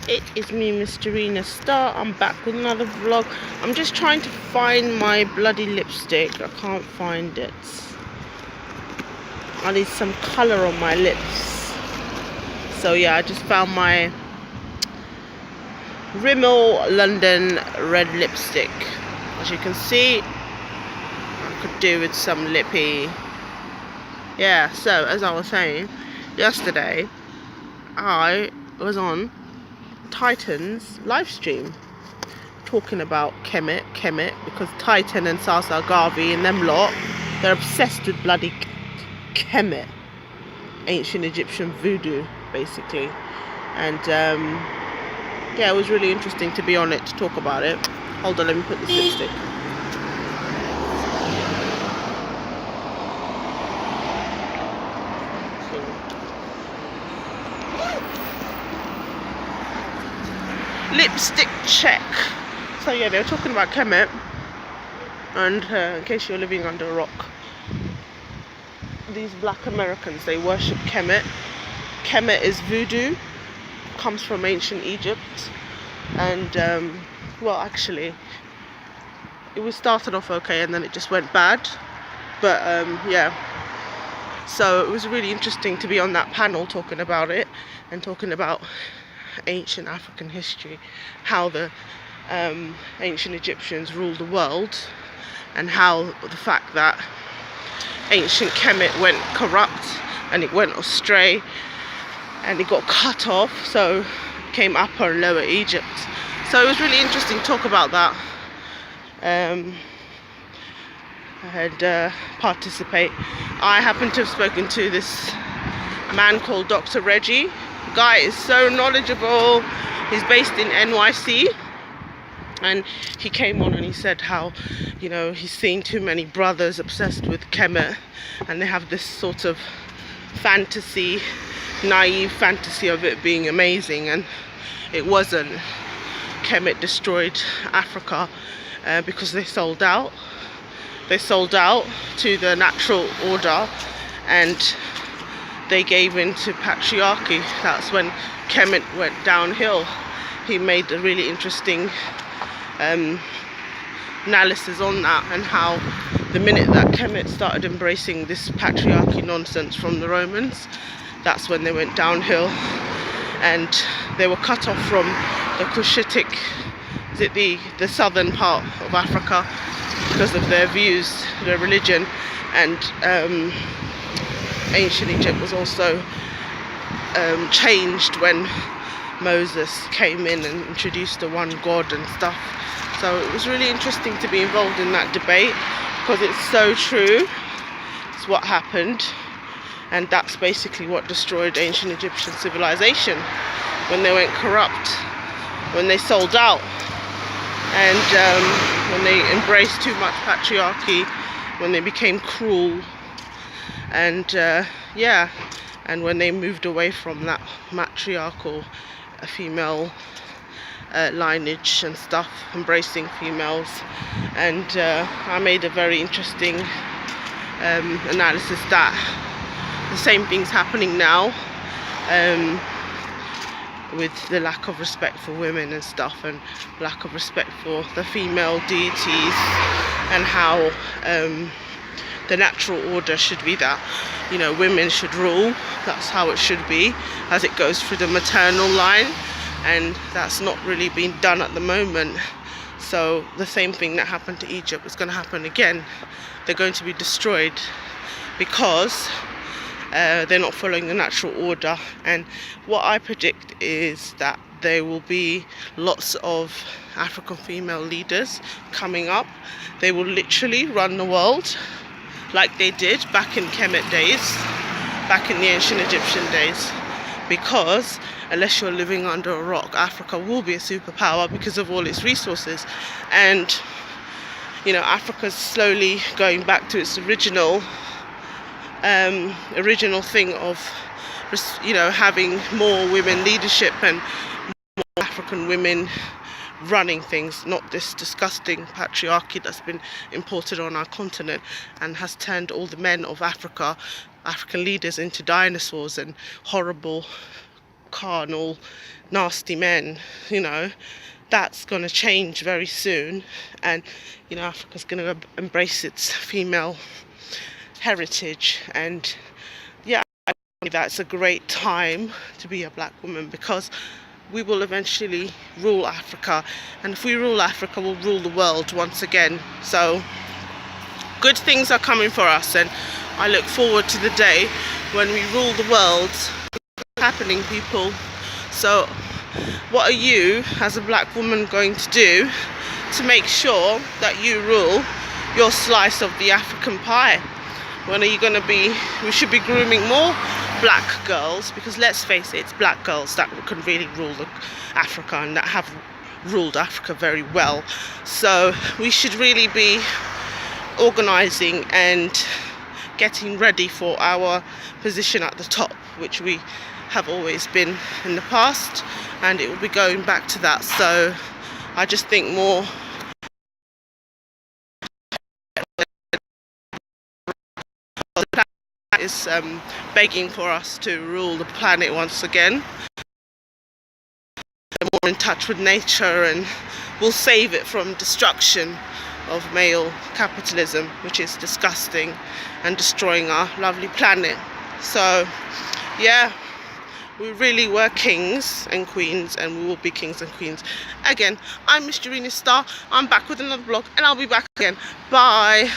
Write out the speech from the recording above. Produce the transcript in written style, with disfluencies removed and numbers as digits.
It is me, Mysterina Star. I'm back with another vlog. I'm just trying to find my bloody lipstick. I can't find it. I need some colour on my lips. So yeah, I just found my Rimmel London red lipstick. As you can see, I could do with some lippy. Yeah, so as I was saying, yesterday I was on Titan's live stream talking about Kemet, because Titan and Sasa Garvey and them lot, they're obsessed with bloody Kemet, ancient Egyptian voodoo basically. And yeah, it was really interesting to be on it, to talk about it. Hold on, let me put this lipstick. Lipstick check. So yeah, they were talking about Kemet, and in case you're living under a rock, these black Americans, they worship Kemet. Kemet is voodoo, comes from ancient Egypt, and well, actually it was started off okay and then it just went bad, but yeah, so it was really interesting to be on that panel talking about it and talking about ancient African history, how the ancient Egyptians ruled the world, and how the fact that ancient Kemet went corrupt and it went astray and it got cut off, so it came Upper and Lower Egypt. So it was really interesting to talk about that and participate. I happened to have spoken to this man called Dr. Reggie. The guy is so knowledgeable. He's based in NYC, and he came on and he said how, you know, he's seen too many brothers obsessed with Kemet, and they have this sort of fantasy, naive fantasy of it being amazing, and it wasn't. Kemet destroyed Africa because they sold out. They sold out to the natural order and they gave in to patriarchy. That's when Kemet went downhill. He made a really interesting analysis on that, and how the minute that Kemet started embracing this patriarchy nonsense from the Romans, that's when they went downhill, and they were cut off from the Cushitic, the southern part of Africa, because of their views, their religion. And ancient Egypt was also changed when Moses came in and introduced the one God and stuff. So it was really interesting to be involved in that debate, because it's so true. It's what happened, and that's basically what destroyed ancient Egyptian civilization, when they went corrupt, when they sold out, and when they embraced too much patriarchy, when they became cruel, and yeah, and when they moved away from that matriarchal female lineage and stuff, embracing females. And I made a very interesting analysis that the same thing's happening now, with the lack of respect for women and stuff, and lack of respect for the female deities, and how the natural order should be that, you know, women should rule. That's how it should be, as it goes through the maternal line, and that's not really being done at the moment. So the same thing that happened to Egypt is going to happen again. They're going to be destroyed because they're not following the natural order. And what I predict is that there will be lots of African female leaders coming up. They will literally run the world like they did back in Kemet days, back in the ancient Egyptian days, because unless you're living under a rock, Africa will be a superpower because of all its resources. And you know, Africa's slowly going back to its original thing of, you know, having more women leadership and more African women running things, not this disgusting patriarchy that's been imported on our continent and has turned all the men of Africa, African leaders, into dinosaurs and horrible carnal, nasty men, you know. That's going to change very soon, and you know, Africa's going to embrace its female heritage. And yeah, I think that's a great time to be a black woman, because we will eventually rule Africa, and if we rule Africa, we'll rule the world once again. So good things are coming for us, and I look forward to the day when we rule the world. It's happening, people. So what are you as a black woman going to do to make sure that you rule your slice of the African pie? When are you going to be, we should be grooming more black girls, because let's face it, it's black girls that can really rule Africa, and that have ruled Africa very well. So we should really be organising and getting ready for our position at the top, which we have always been in the past, and it will be going back to that. So I just think more is begging for us to rule the planet once again, more in touch with nature, and we'll save it from destruction of male capitalism, which is disgusting and destroying our lovely planet. So yeah, we really were kings and queens, and we will be kings and queens again. I'm Miss Jarina Star. I'm back with another vlog, and I'll be back again. Bye.